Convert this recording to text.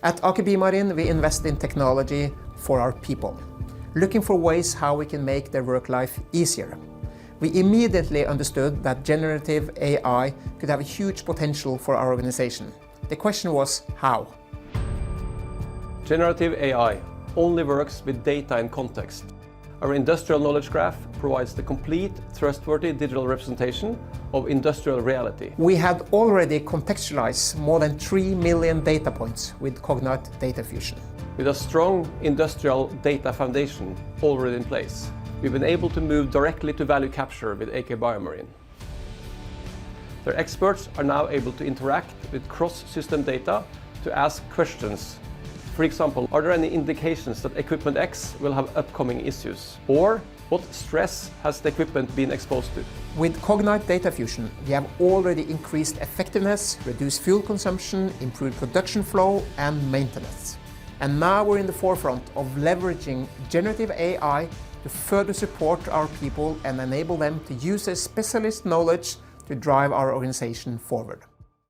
At Aker Biomarine, we invest in technology for our people, looking for ways how we can make their work life easier. We immediately understood that generative AI could have a huge potential for our organization. The question was how? Generative AI only works with data and context. Our industrial knowledge graph provides the complete, trustworthy digital representation of industrial reality. We had already contextualized more than 3 million data points with Cognite Data Fusion. With a strong industrial data foundation already in place, we've been able to move directly to value capture with Aker Biomarine. Their experts are now able to interact with cross-system data to ask questions. For example, are there any indications that equipment X will have upcoming issues? Or what stress has the equipment been exposed to? With Cognite Data Fusion, we have already increased effectiveness, reduced fuel consumption, improved production flow and maintenance. And now we're in the forefront of leveraging generative AI to further support our people and enable them to use their specialist knowledge to drive our organization forward.